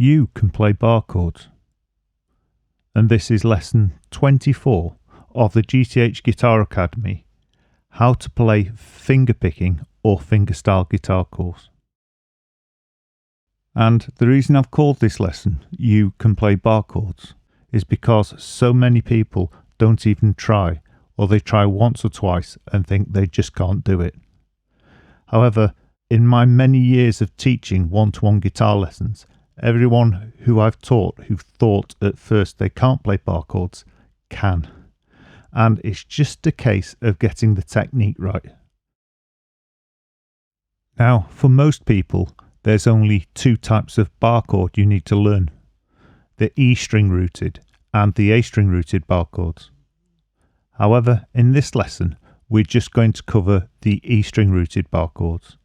You can play bar chords. And this is lesson 24 of the GCH Guitar Academy, how to play fingerpicking or fingerstyle guitar course. And the reason I've called this lesson You Can Play Bar Chords is because so many people don't even try, or they try once or twice and think they just can't do it. However, in my many years of teaching one-to-one guitar lessons, everyone who I've taught who thought at first they can't play bar chords can. And it's just a case of getting the technique right. Now, for most people, there's only two types of bar chord you need to learn: the E string rooted and the A string rooted bar chords. However, in this lesson, we're just going to cover the E string rooted bar chords.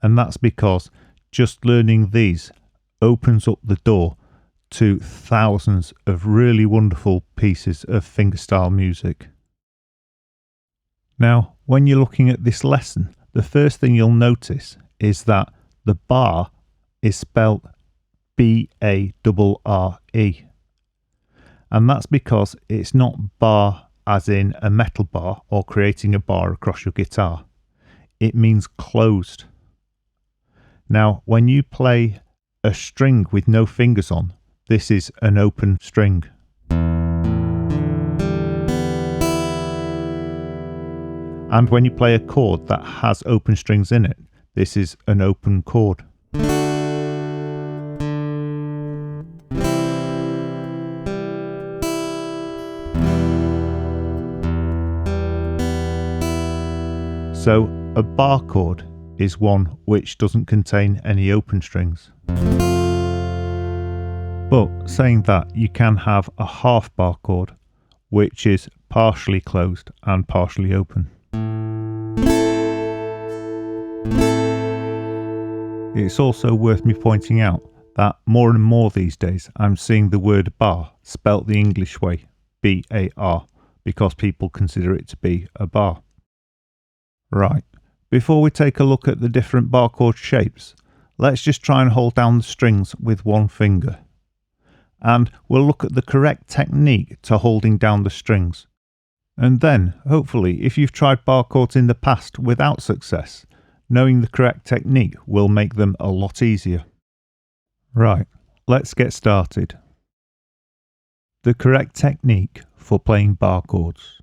And that's because just learning these opens up the door to thousands of really wonderful pieces of fingerstyle music. Now, when you're looking at this lesson, the first thing you'll notice is that the bar is spelled B-A-R-R-E. And that's because it's not bar as in a metal bar or creating a bar across your guitar. It means closed. Now, when you play a string with no fingers on, this is an open string. And when you play a chord that has open strings in it, this is an open chord. So a bar chord is one which doesn't contain any open strings. But saying that, you can have a half bar chord which is partially closed and partially open. It's also worth me pointing out that more and more these days I'm seeing the word bar spelt the English way, B-A-R, because people consider it to be a bar. Right, before we take a look at the different bar chord shapes, let's just try and hold down the strings with one finger. And we'll look at the correct technique to holding down the strings. And then, hopefully, if you've tried bar chords in the past without success, knowing the correct technique will make them a lot easier. Right, let's get started. The correct technique for playing bar chords.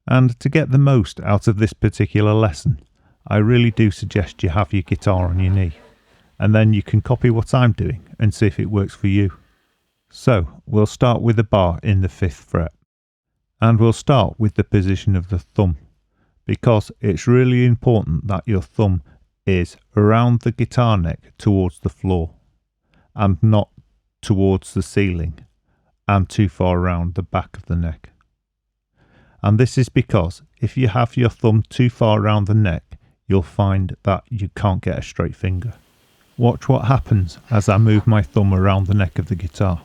And to get the most out of this particular lesson, I really do suggest you have your guitar on your knee, and then you can copy what I'm doing and see if it works for you. So we'll start with the bar in the 5th fret, and we'll start with the position of the thumb, because it's really important that your thumb is around the guitar neck towards the floor, and not towards the ceiling and too far around the back of the neck. And this is because if you have your thumb too far around the neck, you'll find that you can't get a straight finger. Watch what happens as I move my thumb around the neck of the guitar.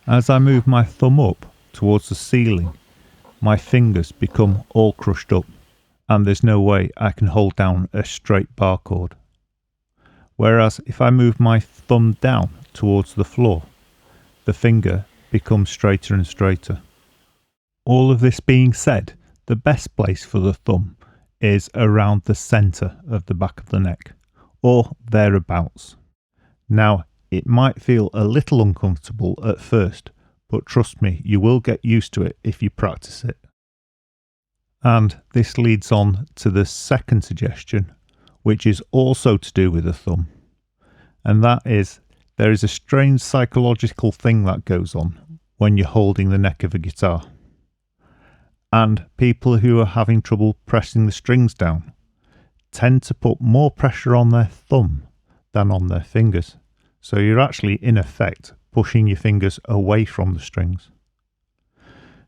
As I move my thumb up towards the ceiling, my fingers become all crushed up, and there's no way I can hold down a straight bar chord. Whereas if I move my thumb down towards the floor, the finger becomes straighter and straighter. All of this being said, the best place for the thumb is around the centre of the back of the neck, or thereabouts. Now, it might feel a little uncomfortable at first, but trust me, you will get used to it if you practice it. And this leads on to the second suggestion, which is also to do with the thumb. And that is, there is a strange psychological thing that goes on when you're holding the neck of a guitar. And people who are having trouble pressing the strings down tend to put more pressure on their thumb than on their fingers. So you're actually, in effect, pushing your fingers away from the strings.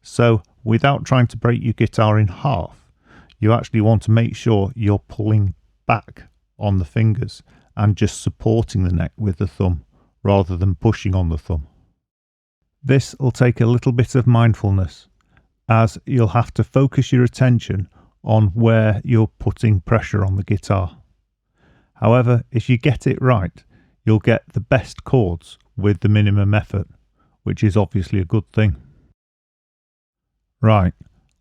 So without trying to break your guitar in half, you actually want to make sure you're pulling back on the fingers and just supporting the neck with the thumb rather than pushing on the thumb. This will take a little bit of mindfulness, as you'll have to focus your attention on where you're putting pressure on the guitar. However, if you get it right, you'll get the best chords with the minimum effort, which is obviously a good thing. Right,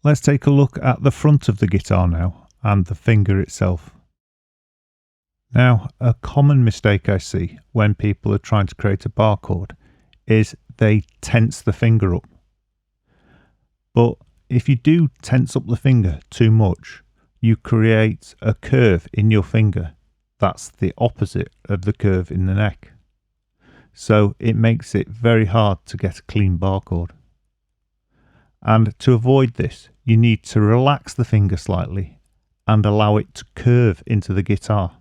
let's take a look at the front of the guitar now and the finger itself. Now, a common mistake I see when people are trying to create a bar chord is they tense the finger up. But if you do tense up the finger too much, you create a curve in your finger that's the opposite of the curve in the neck. So it makes it very hard to get a clean bar chord. And to avoid this, you need to relax the finger slightly and allow it to curve into the guitar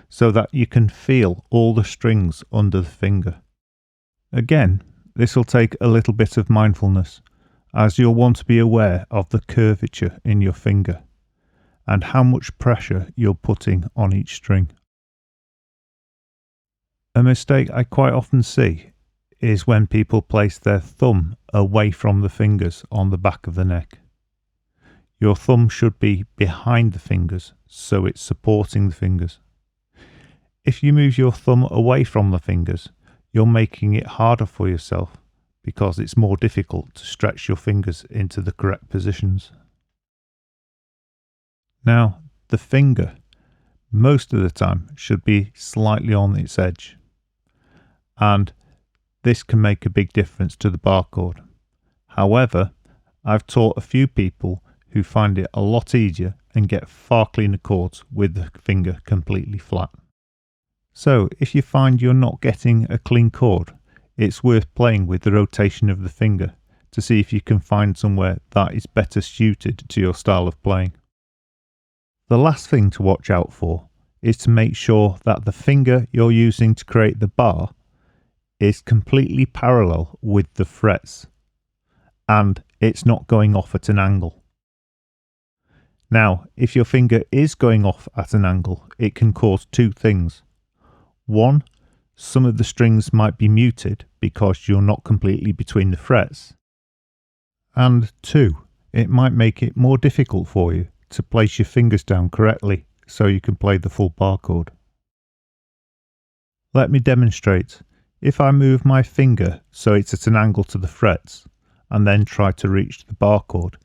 so that you can feel all the strings under the finger. Again, this will take a little bit of mindfulness, as you'll want to be aware of the curvature in your finger and how much pressure you're putting on each string. A mistake I quite often see is when people place their thumb away from the fingers on the back of the neck. Your thumb should be behind the fingers, so it's supporting the fingers. If you move your thumb away from the fingers, you're making it harder for yourself because it's more difficult to stretch your fingers into the correct positions. Now, the finger, most of the time, should be slightly on its edge, and this can make a big difference to the bar chord. However, I've taught a few people who find it a lot easier and get far cleaner chords with the finger completely flat. So if you find you're not getting a clean chord, it's worth playing with the rotation of the finger to see if you can find somewhere that is better suited to your style of playing. The last thing to watch out for is to make sure that the finger you're using to create the bar is completely parallel with the frets and it's not going off at an angle. Now, if your finger is going off at an angle, it can cause two things. One, some of the strings might be muted because you're not completely between the frets. And two, it might make it more difficult for you to place your fingers down correctly so you can play the full bar chord. Let me demonstrate. If I move my finger so it's at an angle to the frets and then try to reach the bar chord,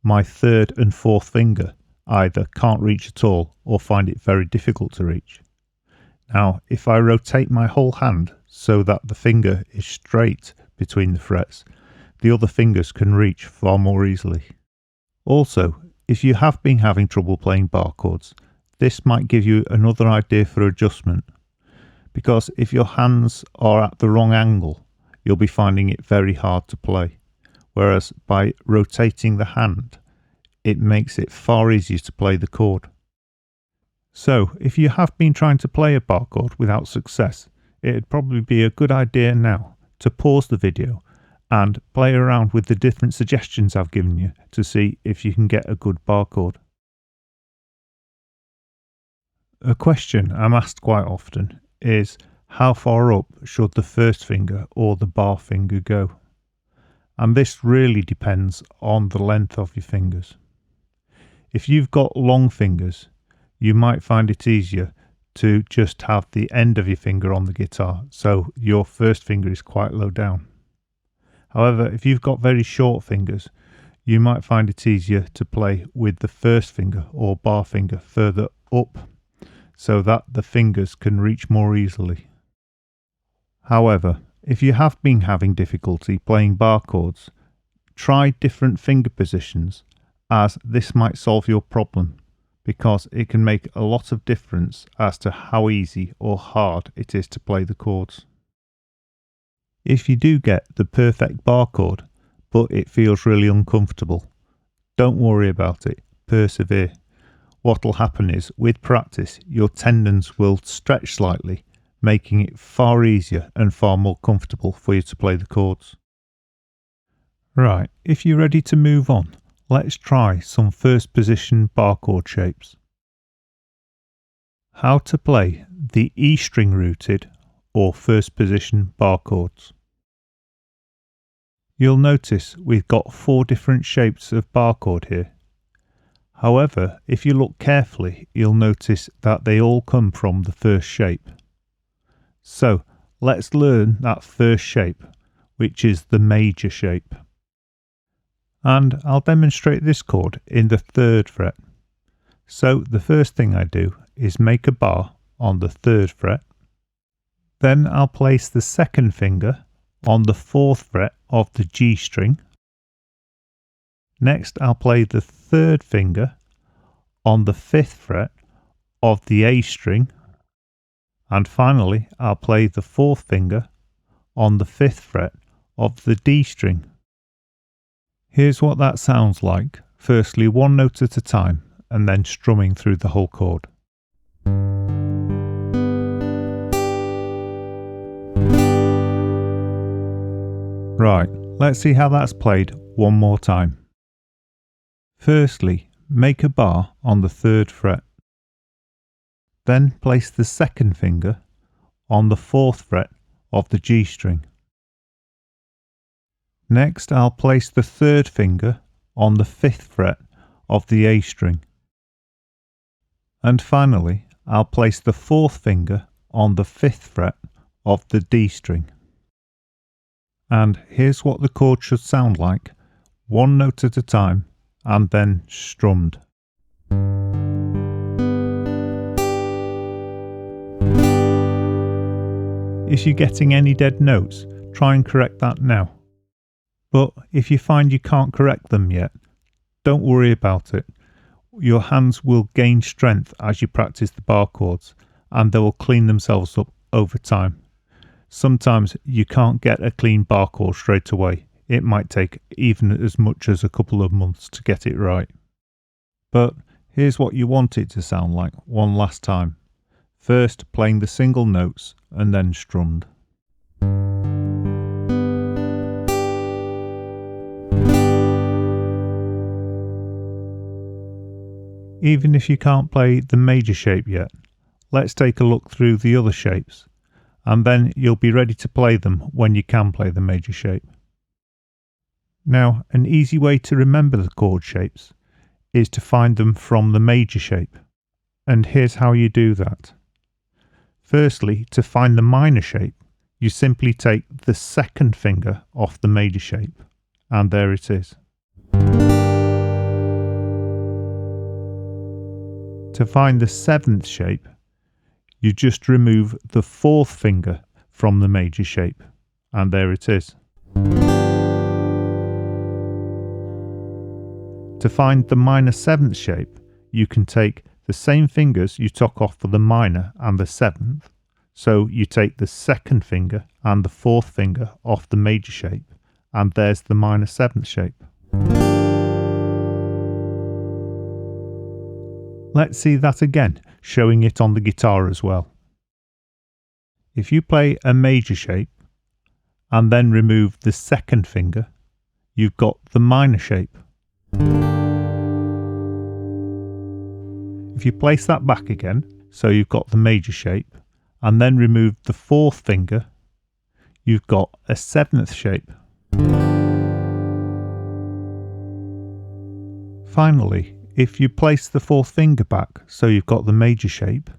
my third and fourth finger either can't reach at all or find it very difficult to reach. Now, if I rotate my whole hand so that the finger is straight between the frets, the other fingers can reach far more easily. Also, if you have been having trouble playing bar chords, this might give you another idea for adjustment, because if your hands are at the wrong angle, you'll be finding it very hard to play, whereas by rotating the hand, it makes it far easier to play the chord. So, if you have been trying to play a bar chord without success, it'd probably be a good idea now to pause the video and play around with the different suggestions I've given you to see if you can get a good bar chord. A question I'm asked quite often is how far up should the first finger or the bar finger go? And this really depends on the length of your fingers. If you've got long fingers, you might find it easier to just have the end of your finger on the guitar, so your first finger is quite low down. However, if you've got very short fingers, you might find it easier to play with the first finger or bar finger further up, so that the fingers can reach more easily. However, if you have been having difficulty playing bar chords, try different finger positions, as this might solve your problem, because it can make a lot of difference as to how easy or hard it is to play the chords. If you do get the perfect bar chord, but it feels really uncomfortable, don't worry about it, persevere. What will happen is, with practice, your tendons will stretch slightly, making it far easier and far more comfortable for you to play the chords. Right, if you're ready to move on, let's try some first position bar chord shapes. How to play the E string rooted or first position bar chords. You'll notice we've got 4 different shapes of bar chord here. However, if you look carefully, you'll notice that they all come from the first shape. So let's learn that first shape, which is the major shape. And I'll demonstrate this chord in the 3rd fret. So the first thing I do is make a bar on the 3rd fret. Then I'll place the 2nd finger on the 4th fret of the G string. Next I'll play the 3rd finger on the 5th fret of the A string. And finally I'll play the 4th finger on the 5th fret of the D string. Here's what that sounds like, firstly one note at a time and then strumming through the whole chord. Right, let's see how that's played one more time. Firstly, make a bar on the 3rd fret. Then place the 2nd finger on the 4th fret of the G string. Next I'll place the 3rd finger on the 5th fret of the A string. And finally I'll place the 4th finger on the 5th fret of the D string. And here's what the chord should sound like, one note at a time and then strummed. If you're getting any dead notes, try and correct that now. But if you find you can't correct them yet, don't worry about it. Your hands will gain strength as you practice the bar chords, and they will clean themselves up over time. Sometimes you can't get a clean bar chord straight away. It might take even as much as a couple of months to get it right. But here's what you want it to sound like one last time. First playing the single notes and then strummed. Even if you can't play the major shape yet, let's take a look through the other shapes, and then you'll be ready to play them when you can play the major shape. Now, an easy way to remember the chord shapes is to find them from the major shape, and here's how you do that. Firstly, to find the minor shape, you simply take the 2nd finger off the major shape, and there it is. To find the 7th shape, you just remove the 4th finger from the major shape, and there it is. To find the minor 7th shape, you can take the same fingers you took off for the minor and the 7th, so you take the 2nd finger and the 4th finger off the major shape, and there's the minor 7th shape. Let's see that again, showing it on the guitar as well. If you play a major shape and then remove the 2nd finger, you've got the minor shape. If you place that back again, so you've got the major shape, and then remove the 4th finger, you've got a 7th shape. Finally, if you place the 4th finger back, so you've got the major shape,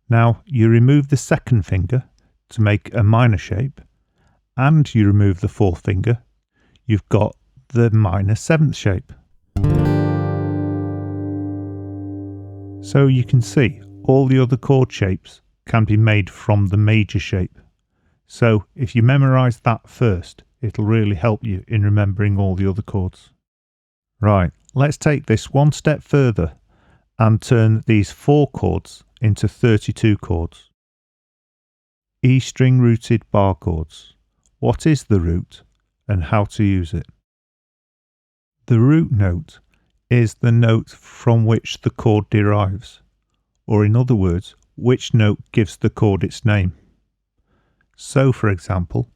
now you remove the 2nd finger to make a minor shape, and you remove the 4th finger, you've got the minor 7th shape. So you can see all the other chord shapes can be made from the major shape. So if you memorize that first, it'll really help you in remembering all the other chords. Right, let's take this one step further and turn these 4 chords into 32 chords. E string rooted bar chords. What is the root and how to use it? The root note is the note from which the chord derives, or in other words, which note gives the chord its name. So for example,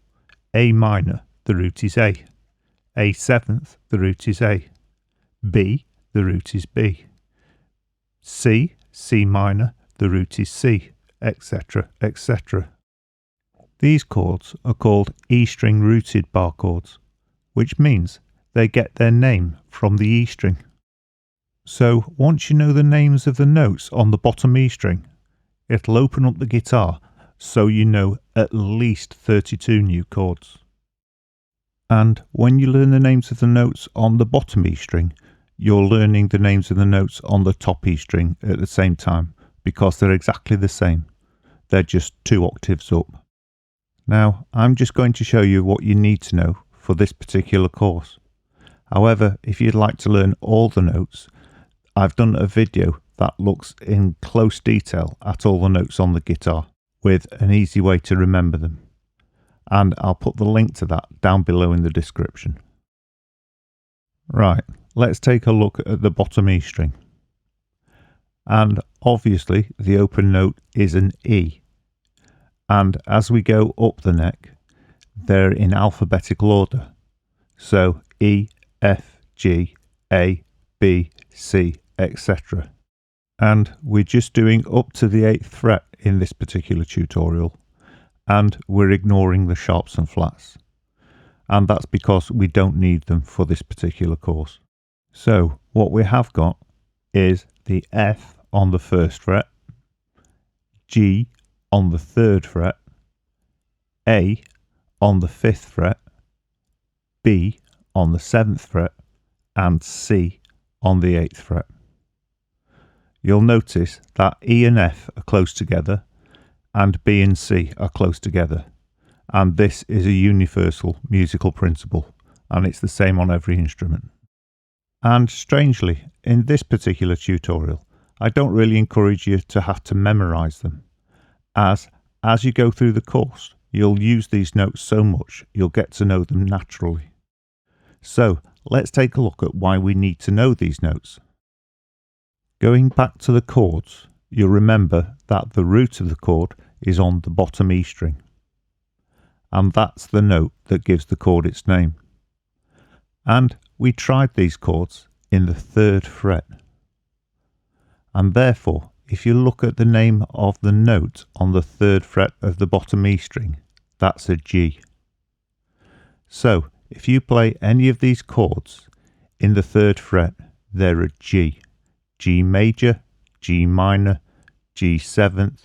A minor, the root is A. A 7th, the root is A. B, the root is B. C, C minor, the root is C, etc., etc. These chords are called E string rooted bar chords, which means they get their name from the E string. So once you know the names of the notes on the bottom E string, it'll open up the guitar so you know at least 32 new chords. And when you learn the names of the notes on the bottom E string, you're learning the names of the notes on the top E string at the same time, because they're exactly the same. They're just 2 octaves up. Now, I'm just going to show you what you need to know for this particular course. However, if you'd like to learn all the notes, I've done a video that looks in close detail at all the notes on the guitar with an easy way to remember them. And I'll put the link to that down below in the description. Right, let's take a look at the bottom E string. And obviously the open note is an E. And as we go up the neck, they're in alphabetical order. So E, F, G, A, B, C, etc. And we're just doing up to the 8th fret in this particular tutorial, and we're ignoring the sharps and flats. And that's because we don't need them for this particular course. So what we have got is the F on the 1st fret, G on the 3rd fret, A on the 5th fret, B on the 7th fret, and C on the 8th fret. You'll notice that E and F are close together and B and C are close together, and this is a universal musical principle, and it's the same on every instrument. And strangely, in this particular tutorial, I don't really encourage you to have to memorize them, as you go through the course, you'll use these notes so much you'll get to know them naturally. So let's take a look at why we need to know these notes. Going back to the chords, you'll remember that the root of the chord is on the bottom E string, and that's the note that gives the chord its name. And we tried these chords in the 3rd fret, and therefore if you look at the name of the note on the 3rd fret of the bottom E string, that's a G. So if you play any of these chords in the 3rd fret, they're a G. G major, G minor, G 7th,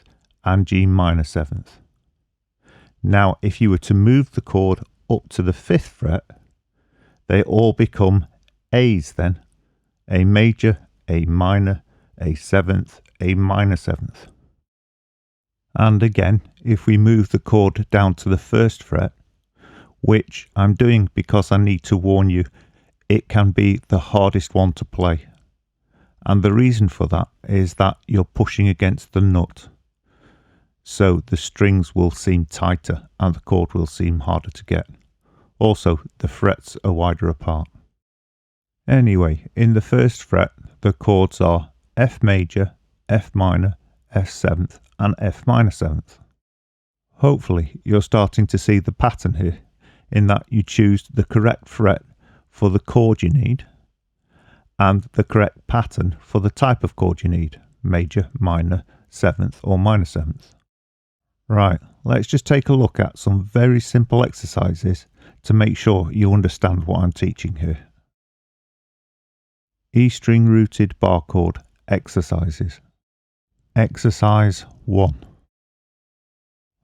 and G minor 7th. Now, if you were to move the chord up to the 5th fret, they all become A's then. A major, A minor, A 7th, A minor 7th. And again, if we move the chord down to the 1st fret, which I'm doing because I need to warn you, it can be the hardest one to play. And the reason for that is that you're pushing against the nut. So the strings will seem tighter and the chord will seem harder to get. Also, the frets are wider apart. Anyway, in the 1st fret, the chords are F major, F minor, F 7th, and F minor 7th. Hopefully, you're starting to see the pattern here, in that you choose the correct fret for the chord you need, and the correct pattern for the type of chord you need, major, minor, 7th, or minor 7th. Right, let's just take a look at some very simple exercises to make sure you understand what I'm teaching here. E string rooted bar chord exercises. Exercise 1.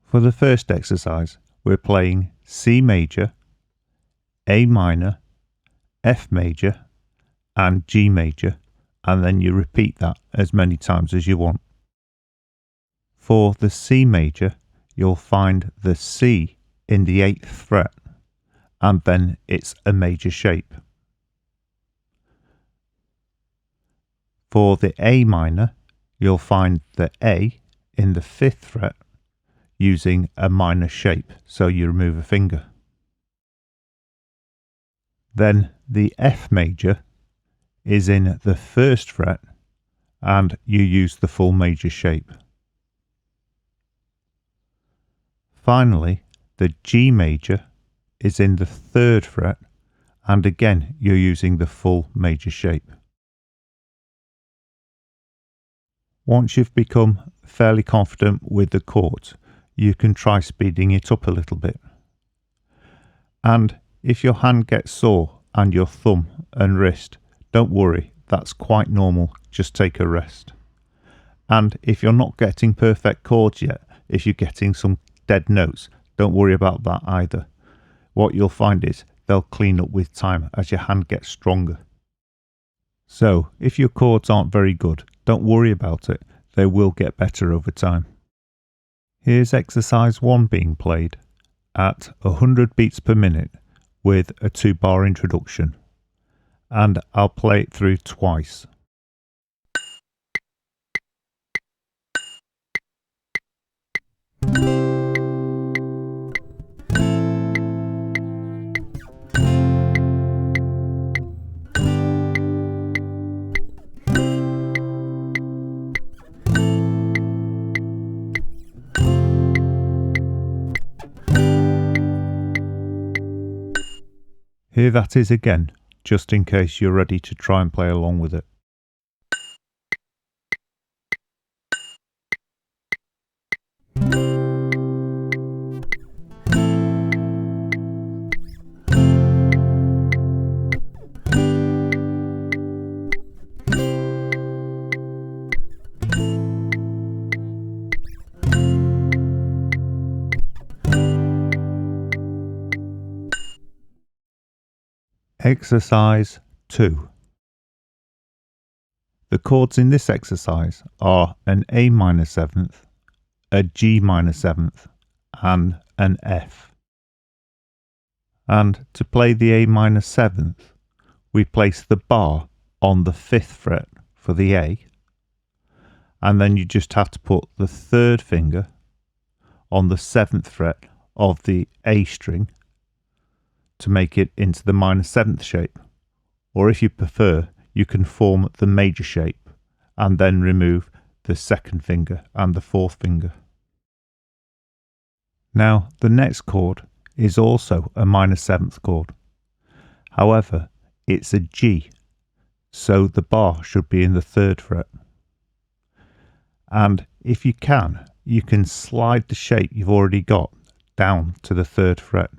For the first exercise, we're playing C major, A minor, F major, and G major, and then you repeat that as many times as you want. For the C major, you'll find the C in the 8th fret, and then it's a major shape. For the A minor, you'll find the A in the 5th fret using a minor shape, so you remove a finger. Then the F major is in the 1st fret and you use the full major shape. Finally, the G major is in the 3rd fret and again you're using the full major shape. Once you've become fairly confident with the chords, you can try speeding it up a little bit. And if your hand gets sore and your thumb and wrist, don't worry, that's quite normal. Just take a rest. And if you're not getting perfect chords yet, if you're getting some dead notes, don't worry about that either. What you'll find is they'll clean up with time as your hand gets stronger. So if your chords aren't very good, don't worry about it. They will get better over time. Here's exercise 1 being played at 100 beats per minute with a 2-bar introduction, and I'll play it through twice. Here that is again, just in case you're ready to try and play along with it. Exercise 2. The chords in this exercise are an A minor 7th, a G minor 7th, and an F. And to play the A minor 7th, we place the bar on the 5th fret for the A, and then you just have to put the 3rd finger on the 7th fret of the A string to make it into the minor 7th shape, or if you prefer, you can form the major shape and then remove the 2nd finger and the 4th finger. Now the next chord is also a minor 7th chord, however it's a G, so the bar should be in the 3rd fret, and if you can slide the shape you've already got down to the 3rd fret.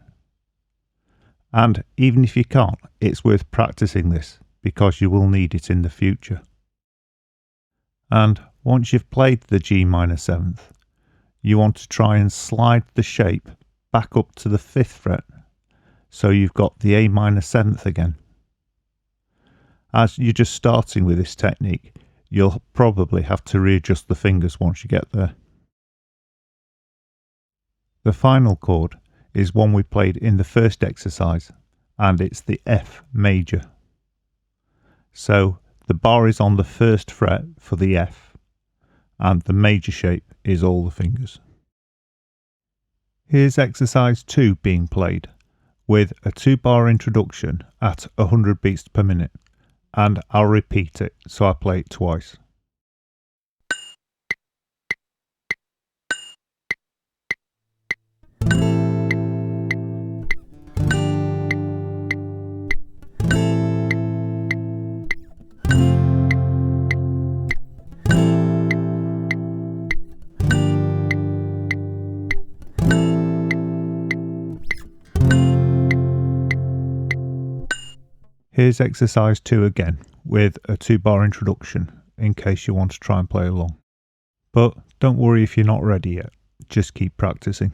And even if you can't, it's worth practicing this because you will need it in the future. And once you've played the G minor 7th, you want to try and slide the shape back up to the 5th fret, so you've got the A minor 7th again. As you're just starting with this technique, you'll probably have to readjust the fingers once you get there. The final chord is one we played in the first exercise, and it's the F major. So the bar is on the 1st fret for the F, and the major shape is all the fingers. Here's exercise 2 being played with a 2-bar introduction at 100 beats per minute, and I'll repeat it, so I play it twice. Here's exercise 2 again with a 2-bar introduction in case you want to try and play along. But don't worry if you're not ready yet, just keep practicing.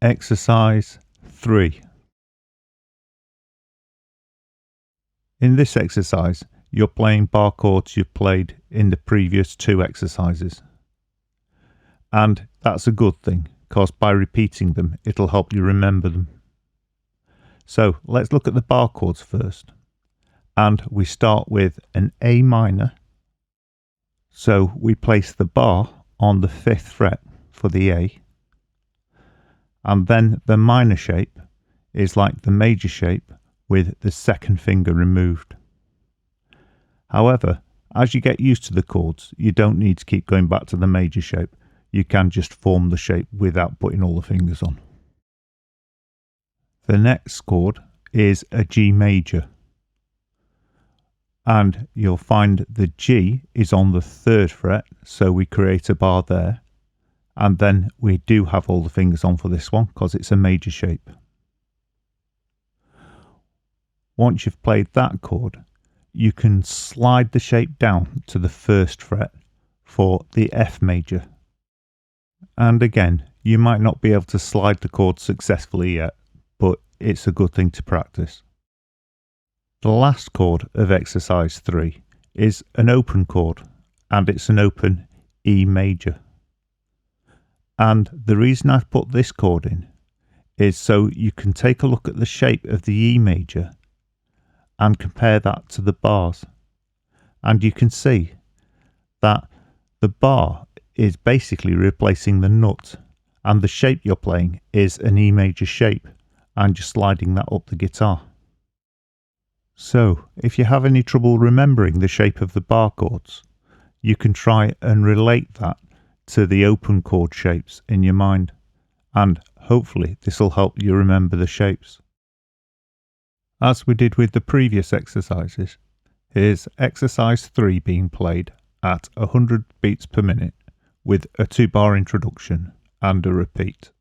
Exercise 3. In this exercise, you're playing bar chords you've played in the previous 2 exercises. And that's a good thing, because by repeating them, it'll help you remember them. So let's look at the bar chords first. And we start with an A minor. So we place the bar on the 5th fret for the A. And then the minor shape is like the major shape with the 2nd finger removed. However, As you get used to the chords, you don't need to keep going back to the major shape. You can just form the shape without putting all the fingers on. The next chord is a G major. And you'll find the G is on the 3rd fret, so we create a bar there. And then we do have all the fingers on for this one because it's a major shape. Once you've played that chord, you can slide the shape down to the 1st fret for the F major. And again, you might not be able to slide the chord successfully yet, but it's a good thing to practice. The last chord of exercise 3 is an open chord, and it's an open E major. And the reason I've put this chord in is so you can take a look at the shape of the E major and compare that to the bars. And you can see that the bar is basically replacing the nut, and the shape you're playing is an E major shape, and you're sliding that up the guitar. So if you have any trouble remembering the shape of the bar chords, you can try and relate that to the open chord shapes in your mind, and hopefully this will help you remember the shapes. As we did with the previous exercises, here's exercise 3 being played at 100 beats per minute with a 2-bar introduction and a repeat.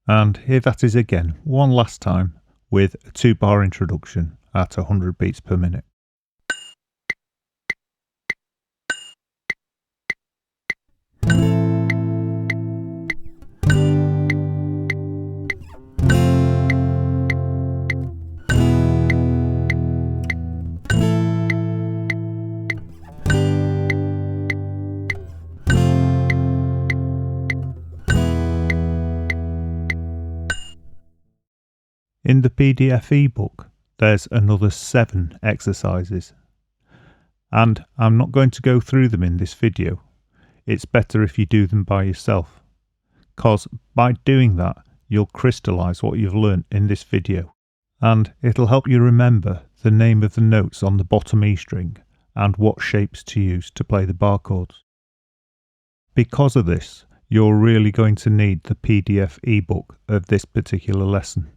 And here that is again, one last time, with a 2-bar introduction at 100 beats per minute. In the PDF ebook, there's another 7 exercises, and I'm not going to go through them in this video. It's better if you do them by yourself, because by doing that, you'll crystallize what you've learnt in this video, and it'll help you remember the name of the notes on the bottom E string and what shapes to use to play the bar chords. Because of this, you're really going to need the PDF ebook of this particular lesson.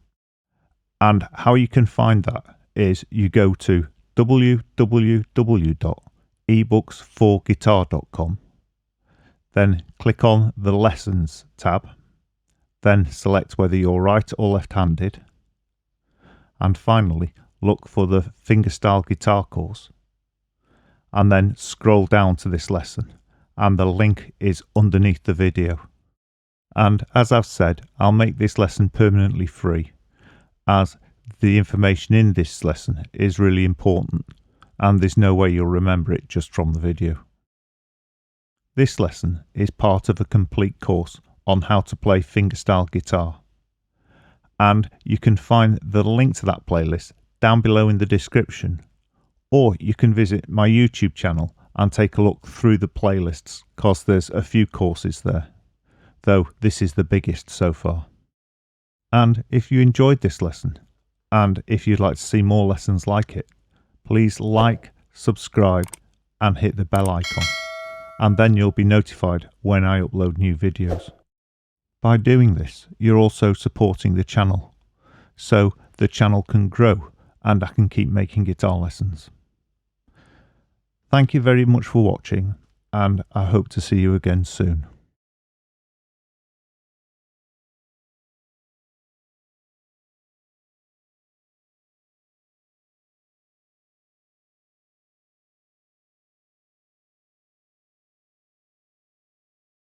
And how you can find that is you go to www.ebooks4guitar.com, then click on the Lessons tab, then select whether you're right or left-handed, and finally look for the fingerstyle guitar course, and then scroll down to this lesson, and the link is underneath the video. And as I've said, I'll make this lesson permanently free, as the information in this lesson is really important, and there's no way you'll remember it just from the video. This lesson is part of a complete course on how to play fingerstyle guitar, and you can find the link to that playlist down below in the description, or you can visit my YouTube channel and take a look through the playlists, because there's a few courses there, though this is the biggest so far. And if you enjoyed this lesson, and if you'd like to see more lessons like it, please like, subscribe, and hit the bell icon, and then you'll be notified when I upload new videos. By doing this, you're also supporting the channel, so the channel can grow and I can keep making guitar lessons. Thank you very much for watching, and I hope to see you again soon.